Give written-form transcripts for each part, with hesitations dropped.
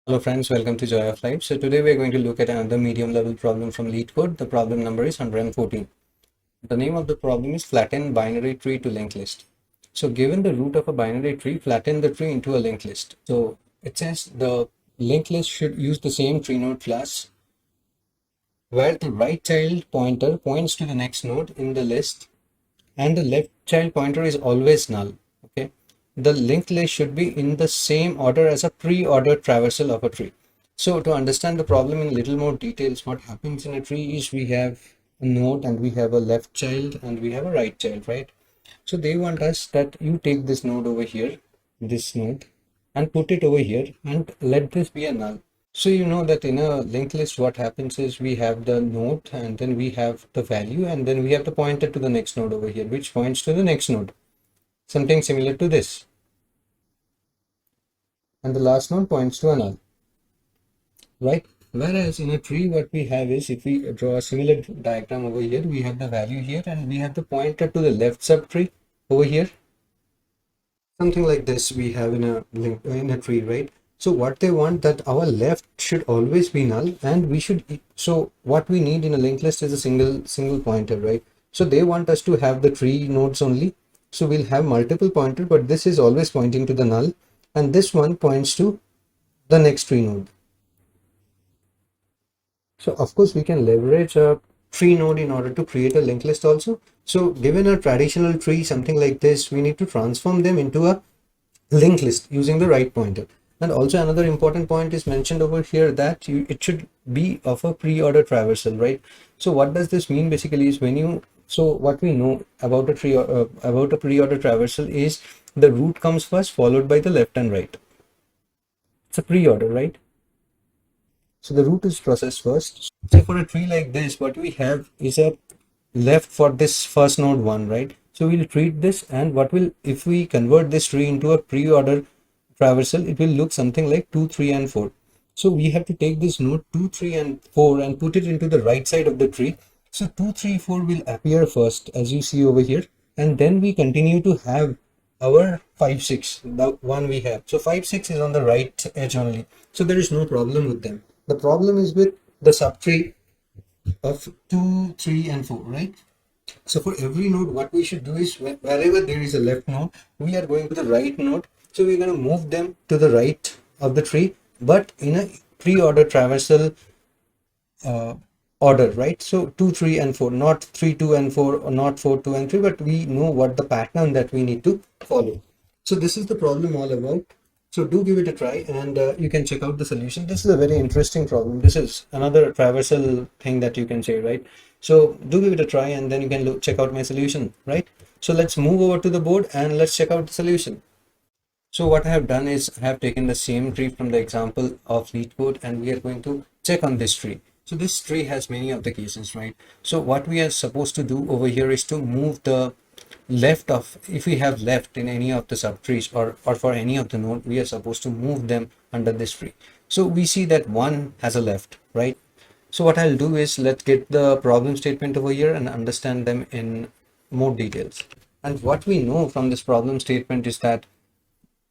Hello friends, welcome to Joy of Life. So today we are going to look at another medium level problem from Leetcode. The problem number is 114. The name of the problem is flatten binary tree to linked list. So given the root of a binary tree, flatten the tree into a linked list. So it says the linked list should use the same tree node class where the right child pointer points to the next node in the list and the left child pointer is always null. Okay, the linked list should be in the same order as a pre-ordered traversal of a tree. So to understand the problem in little more details, what happens in a tree is we have a node and we have a left child and we have a right child, right? So they want us that you take this node over here, this node, and put it over here and let this be a null. So you know that in a linked list, what happens is we have the node and then we have the value and then we have the pointer to the next node over here, which points to the next node. Something similar to this. And the last node points to a null, right? Whereas in a tree, what we have is if we draw a similar diagram over here, we have the value here and we have the pointer to the left subtree over here. Something like this we have in a tree, right? So what they want that our left should always be null and we should, so what we need in a linked list is a single pointer, right? So they want us to have the tree nodes only. So we'll have multiple pointer, but this is always pointing to the null and this one points to the next tree node. So of course we can leverage a tree node in order to create a linked list also. So given a traditional tree, something like this, we need to transform them into a linked list using the right pointer. And also another important point is mentioned over here that it should be of a pre-order traversal, right? So what does this mean basically is so what we know about a tree about a pre-order traversal is the root comes first followed by the left and right. It's a pre-order, right? So the root is processed first. So for a tree like this, what we have is a left for this first node 1, right? So we'll treat this and what will, if we convert this tree into a pre-order traversal, it will look something like 2, 3 and 4. So we have to take this node 2, 3 and 4 and put it into the right side of the tree. So 2, 3, 4 will appear first as you see over here. And then we continue to have our 5, 6, the one we have. So 5, 6 is on the right edge only. So there is no problem with them. The problem is with the subtree of 2, 3 and 4, right? So for every node, what we should do is wherever there is a left node, we are going to the right node. So we're going to move them to the right of the tree, but in a pre-order traversal order, right? So 2, 3 and 4, not 3, 2 and 4 or not 4, 2 and 3, but we know what the pattern that we need to follow. So this is the problem all about. So do give it a try and you can check out the solution. This is a very interesting problem. This is another traversal thing that you can say, right? So do give it a try and then you can check out my solution, right? So let's move over to the board and let's check out the solution. So what I have done is I have taken the same tree from the example of Leetcode and we are going to check on this tree. So this tree has many of the cases, right? So what we are supposed to do over here is to move the left of, if we have left in any of the subtrees or for any of the node, we are supposed to move them under this tree. So we see that one has a left, right? So what I'll do is let's get the problem statement over here and understand them in more details. And what we know from this problem statement is that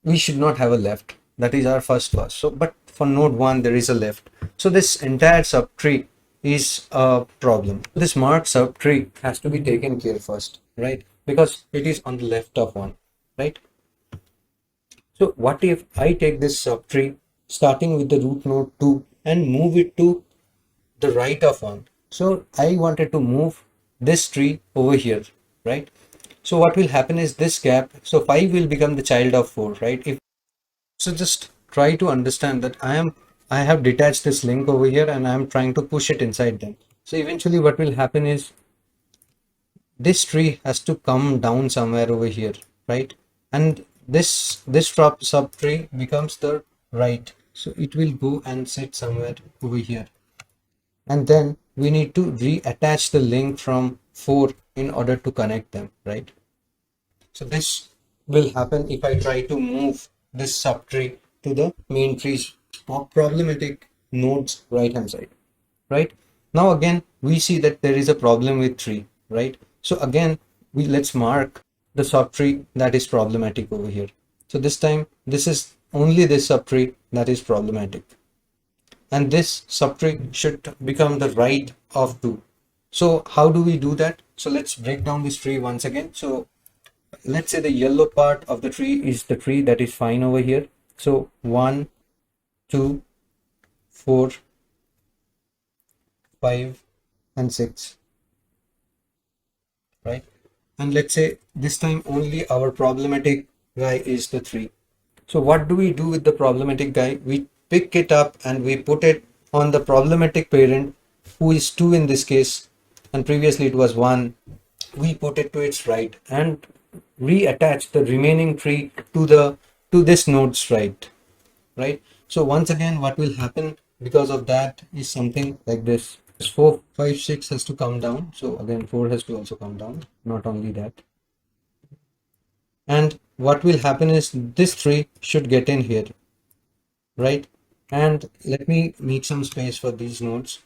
we should not have a left. That is our first clause. So, but for node 1, there is a left. So this entire subtree is a problem. This marked subtree has to be taken care first, right? Because it is on the left of 1, right? So what if I take this subtree starting with the root node 2 and move it to the right of 1? So I wanted to move this tree over here, right? So what will happen is this gap, so 5 will become the child of 4, right? If so, just try to understand that I have detached this link over here and I am trying to push it inside them. So eventually what will happen is this tree has to come down somewhere over here, right? And this drop subtree becomes the right. So it will go and sit somewhere over here. And then we need to reattach the link from 4 in order to connect them, right? So this will happen if I try to move this subtree to the main tree's problematic nodes right hand side, right? Now again, we see that there is a problem with 3, right? So again, let's mark the subtree that is problematic over here. So this time, this is only this subtree that is problematic. and this subtree should become the right of 2. So how do we do that? So let's break down this tree once again. So let's say the yellow part of the tree is the tree that is fine over here. So 1, 2, 4, 5, and 6, right? And let's say this time only our problematic guy is the 3. So what do we do with the problematic guy? We pick it up and we put it on the problematic parent, who is 2 in this case, and previously it was 1. We put it to its right and reattach the remaining tree to this node's right? So once again, what will happen because of that is something like this. 4, 5, 6 has to come down. So again, 4 has to also come down. Not only that. And what will happen is this 3 should get in here, right? And let me make some space for these nodes.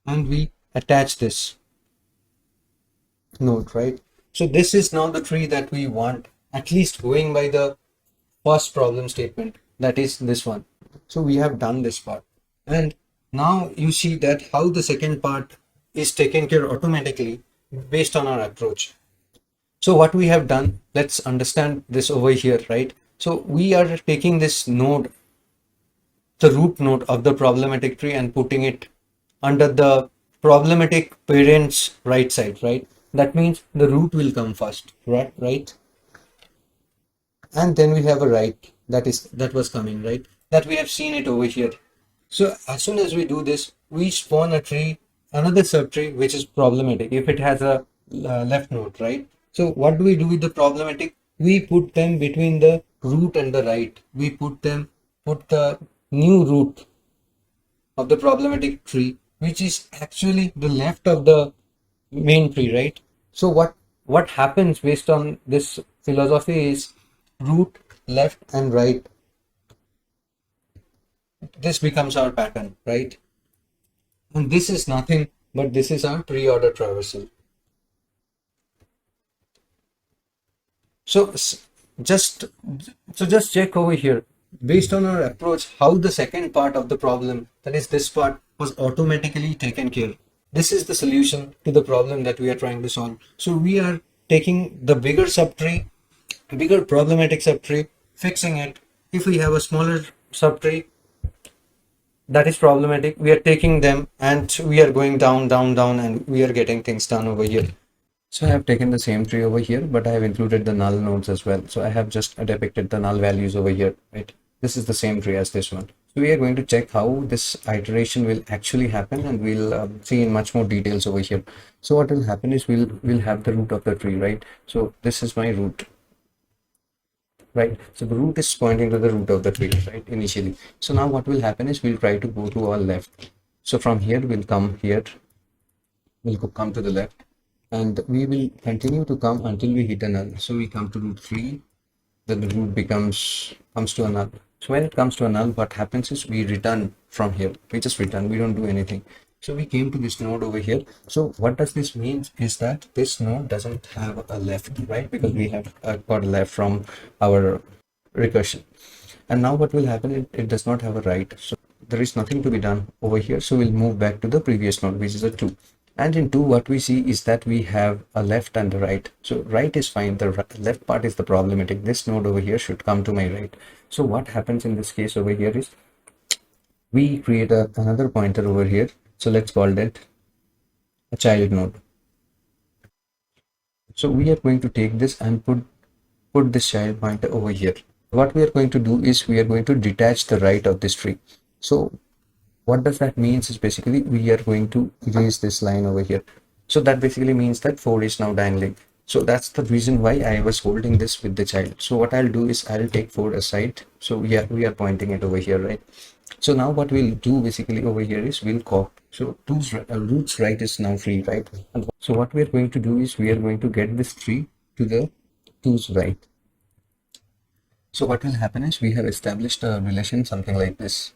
And we attach this node, right? So this is now the tree that we want, at least going by the first problem statement, that is this one. So we have done this part, and now you see that how the second part is taken care automatically based on our approach. So what we have done, let's understand this over here, right? So we are taking this node, the root node of the problematic tree, and putting it under the problematic parent's right side, right? That means the root will come first, right? And then we have a right that was coming, right? That we have seen it over here. So as soon as we do this, we spawn a tree, another subtree which is problematic if it has a left node, right? So what do we do with the problematic? We put them between the root and the right. We put the new root of the problematic tree, which is actually the left of the main tree, right? So what happens based on this philosophy is root, left, and right. This becomes our pattern, right? And this is nothing but this is our pre-order traversal. So just check over here, based on our approach, how the second part of the problem, that is this part, was automatically taken care. This is the solution to the problem that we are trying to solve. So we are taking the bigger subtree, bigger problematic subtree, fixing it. If we have a smaller subtree that is problematic, we are taking them and we are going down, down, down, and we are getting things done over here. So I have taken the same tree over here, but I have included the null nodes as well. So I have just depicted the null values over here, right? This is the same tree as this one. So we are going to check how this iteration will actually happen, and we'll see in much more details over here. So what will happen is we'll have the root of the tree, right? So this is my root, right? So the root is pointing to the root of the tree, right? Initially. So now what will happen is we'll try to go to our left. So from here we'll come here, we'll come to the left, and we will continue to come until we hit a null. So we come to root 3, then the root comes to a null. So when it comes to a null, what happens is we return from here. We just return, we don't do anything. So we came to this node over here. So what does this mean is that this node doesn't have a left, right? Because we have got a left from our recursion. And now what will happen, it does not have a right. So there is nothing to be done over here. So we'll move back to the previous node, which is a 2. And in 2, what we see is that we have a left and a right. So right is fine, the left part is the problematic. This node over here should come to my right. So what happens in this case over here is we create another pointer over here. So let's call that a child node. So we are going to take this and put this child pointer over here. What we are going to do is we are going to detach the right of this tree. So what does that mean is basically we are going to erase this line over here. So that basically means that 4 is now dangling. So that's the reason why I was holding this with the child. So what I'll do is I'll take 4 aside. So yeah, we are pointing it over here, right? So now what we'll do basically over here is we'll copy. So root's right is now free, right? And so what we're going to do is we are going to get this tree to the 2's right. So what will happen is we have established a relation something like this.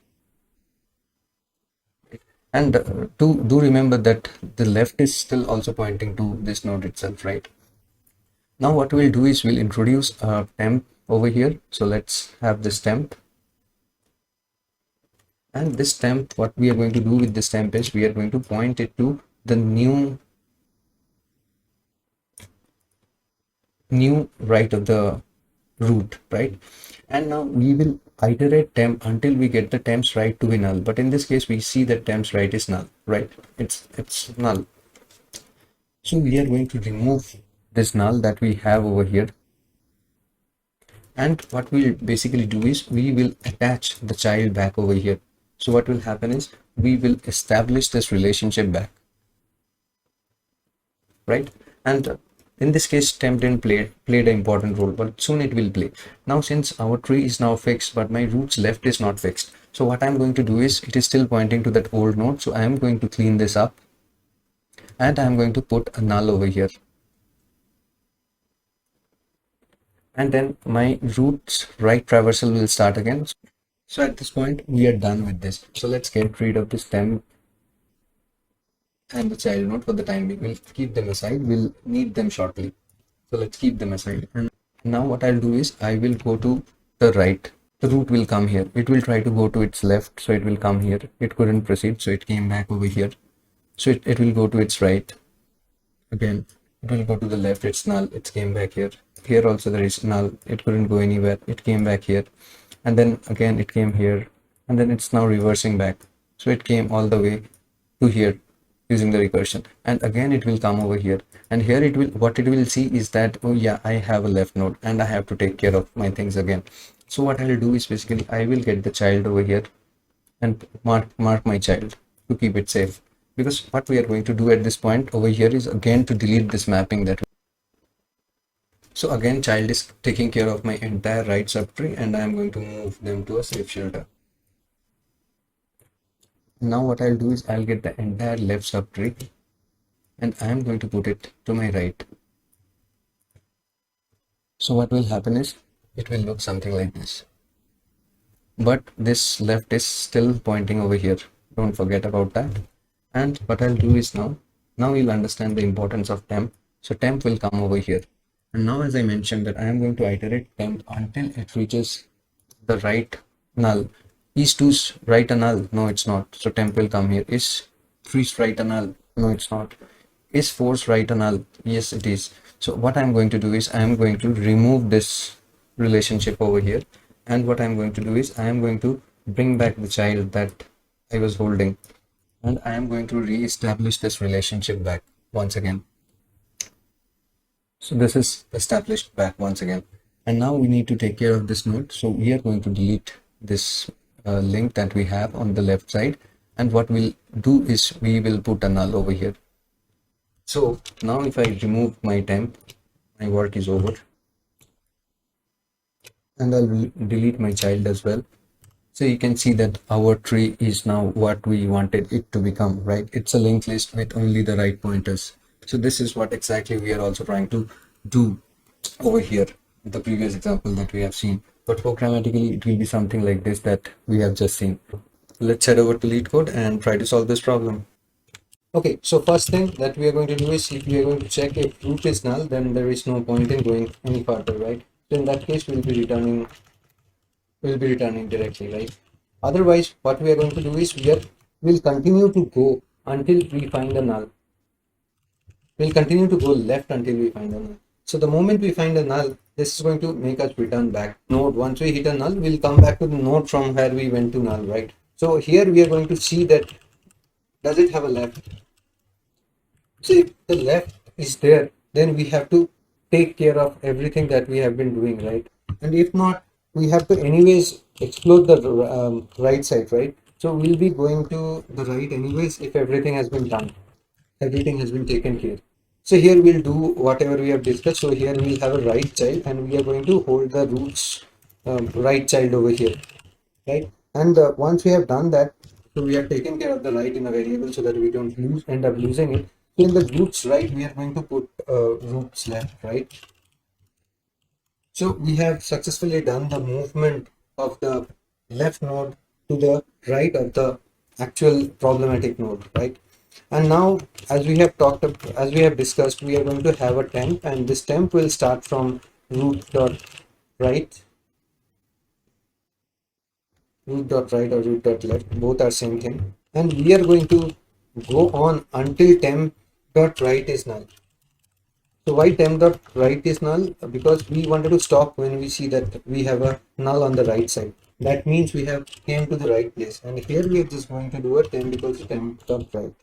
And do remember that the left is still also pointing to this node itself, right? Now what we'll do is we'll introduce a temp over here. So let's have this temp. And this temp, what we are going to do with this temp is we are going to point it to the new right of the root, right? And now we will iterate temp until we get the temps right to be null. But in this case, we see that temps right is null, right? It's null. So we are going to remove this null that we have over here. And what we'll basically do is we will attach the child back over here. So what will happen is we will establish this relationship back, right? And in this case, temp didn't played an important role, but soon it will play. Now, since our tree is now fixed, but my roots left is not fixed. So what I'm going to do is it is still pointing to that old node. So I am going to clean this up and I'm going to put a null over here. And then my roots right traversal will start again. So at this point, we are done with this. So let's get rid of this temp and the child node for the time being. We'll keep them aside. We'll need them shortly. So let's keep them aside. And now what I'll do is I will go to the right. The root will come here. It will try to go to its left. So it will come here. It couldn't proceed. So it came back over here. So it will go to its right. Again, it will go to the left. It's null. It came back here. Here also there is null. It couldn't go anywhere. It came back here. And then again it came here. And then it's now reversing back. So it came all the way to here using the recursion, and again it will come over here, and here it will, what it will see is that, oh yeah, I have a left node and I have to take care of my things again. So what I'll do is basically I will get the child over here and mark my child to keep it safe, because what we are going to do at this point over here is again to delete this mapping that. So again, child is taking care of my entire right subtree, and I am going to move them to a safe shelter. Now what I'll do is I'll get the entire left subtree and I'm going to put it to my right. So what will happen is it will look something like this. But this left is still pointing over here. Don't forget about that. And what I'll do is now you'll understand the importance of temp. So temp will come over here. And now as I mentioned that I am going to iterate temp until it reaches the right null. Is 2's right a null? No, it's not. So temp will come here. Is 3's right a null? No, it's not. Is 4's right a null? Yes, it is. So what I'm going to do is I'm going to remove this relationship over here. And what I'm going to do is I am going to bring back the child that I was holding. And I am going to re-establish this relationship back once again. So this is established back once again. And now we need to take care of this node. So we are going to delete this link that we have on the left side, and what we'll do is we will put a null over here. So now if I remove my temp, my work is over, and I'll delete my child as well. So you can see that our tree is now what we wanted it to become, right? It's a linked list with only the right pointers. So this is what exactly we are also trying to do over here, the previous example that we have seen. But programmatically, it will be something like this that we have just seen. Let's head over to Leetcode and try to solve this problem. Okay, so first thing that we are going to do is if we are going to check if root is null, then there is no point in going any further, right? So in that case, we'll be returning directly, right? Otherwise, what we are going to do is we'll continue to go until we find a null. We'll continue to go left until we find a null. So the moment we find a null, this is going to make us return back node. Once we hit a null, we'll come back to the node from where we went to null, right? So here we are going to see that does it have a left? So if the left is there, then we have to take care of everything that we have been doing, right? And if not, we have to anyways explore the right side, right? So we'll be going to the right anyways if everything has been done. Everything has been taken care. So here we'll do whatever we have discussed. So here we'll have a right child and we are going to hold the roots right child over here, right? And once we have done that, so we are taking care of the right in a variable so that we don't end up losing it. So in the roots right, we are going to put roots left, right? So we have successfully done the movement of the left node to the right of the actual problematic node, right? And now, as we have discussed, we are going to have a temp, and this temp will start from root dot right, root dot right or root dot left, both are same thing. And we are going to go on until temp dot right is null. So why temp dot right is null? Because we wanted to stop when we see that we have a null on the right side. That means we have came to the right place. And here we are just going to do a temp equals to temp dot right.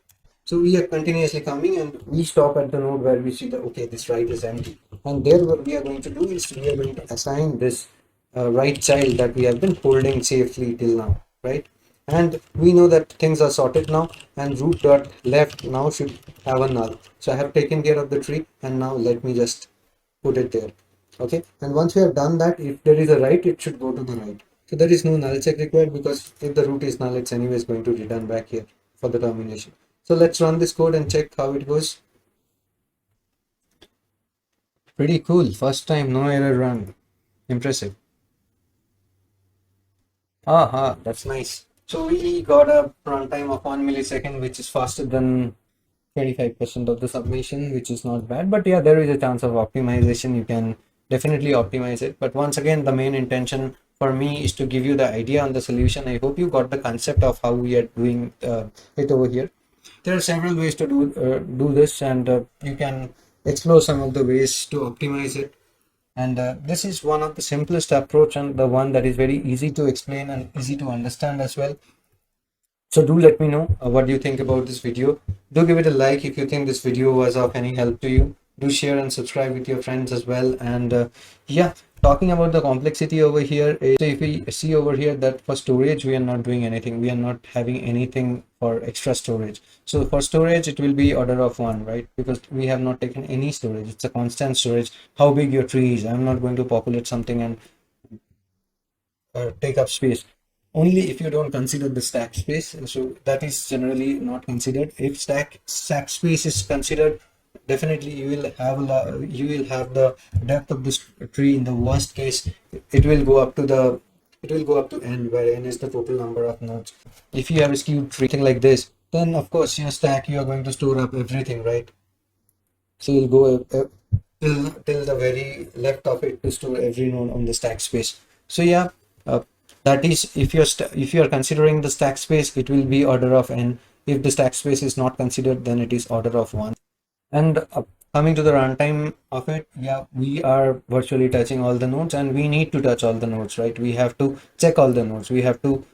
So we are continuously coming and we stop at the node where we see that okay, this right is empty. And there what we are going to do is we are going to assign this right child that we have been holding safely till now, right? And we know that things are sorted now, and root dot left now should have a null. So I have taken care of the tree, and now let me just put it there. Okay, and once we have done that, if there is a right, it should go to the right. So there is no null check required, because if the root is null, it's anyways going to return back here for the termination. So let's run this code and check how it goes. Pretty cool. First time, no error run. Impressive. Aha, that's nice. So we got a runtime of 1 millisecond, which is faster than 25% of the submission, which is not bad. But yeah, there is a chance of optimization. You can definitely optimize it. But once again, the main intention for me is to give you the idea on the solution. I hope you got the concept of how we are doing it over here. There are several ways to do this, and you can explore some of the ways to optimize it. And this is one of the simplest approach, and the one that is very easy to explain and easy to understand as well. So do let me know what do you think about this video. Do give it a like if you think this video was of any help to you. Do share and subscribe with your friends as well. And yeah, talking about the complexity over here, so if we see over here that for storage, we are not doing anything. We are not having anything for extra storage. So for storage, it will be order of 1, right? Because we have not taken any storage. It's a constant storage. How big your tree is. I'm not going to populate something and take up space only if you don't consider the stack space. So that is generally not considered. If stack space is considered, definitely you will have you will have the depth of this tree. In the worst case, it will go up to the it will go up to n, where n is the total number of nodes. If you have a skewed tree thing like this, then of course your stack, you are going to store up everything, right? So you'll go till the very left of it to store every node on the stack space. So yeah, uh, that is, if you're considering the stack space, it will be order of n. If the stack space is not considered, then it is order of 1. And coming to the runtime of it, yeah, we are virtually touching all the nodes, and we need to touch all the nodes, right? We have to check all the nodes. We have to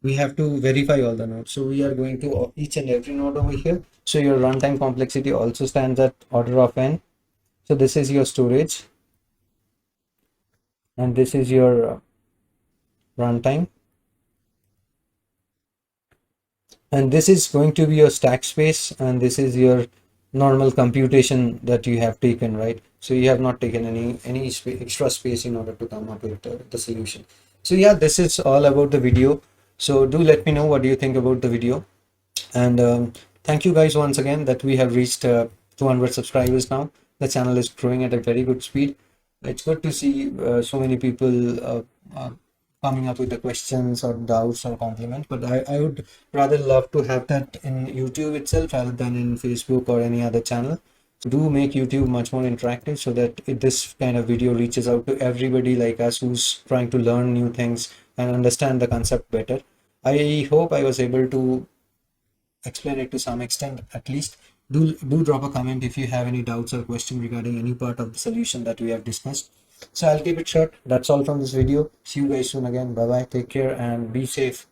verify all the nodes. So we are going to each and every node over here. So your runtime complexity also stands at order of n. So this is your storage, and this is your runtime, and this is going to be your stack space, and this is your normal computation that you have taken, right? So you have not taken any extra space in order to come up with the solution. So yeah, this is all about the video. So do let me know what do you think about the video. And thank you guys once again that we have reached 200 subscribers now. The channel is growing at a very good speed. It's good to see so many people coming up with the questions or doubts or compliments, but I would rather love to have that in YouTube itself rather than in Facebook or any other channel. So do make YouTube much more interactive, so that this kind of video reaches out to everybody like us who's trying to learn new things and understand the concept better. I hope I was able to explain it to some extent at least. Do drop a comment if you have any doubts or question regarding any part of the solution that we have discussed. So I'll keep it short. That's all from this video. See you guys soon again. Bye bye, take care and be safe.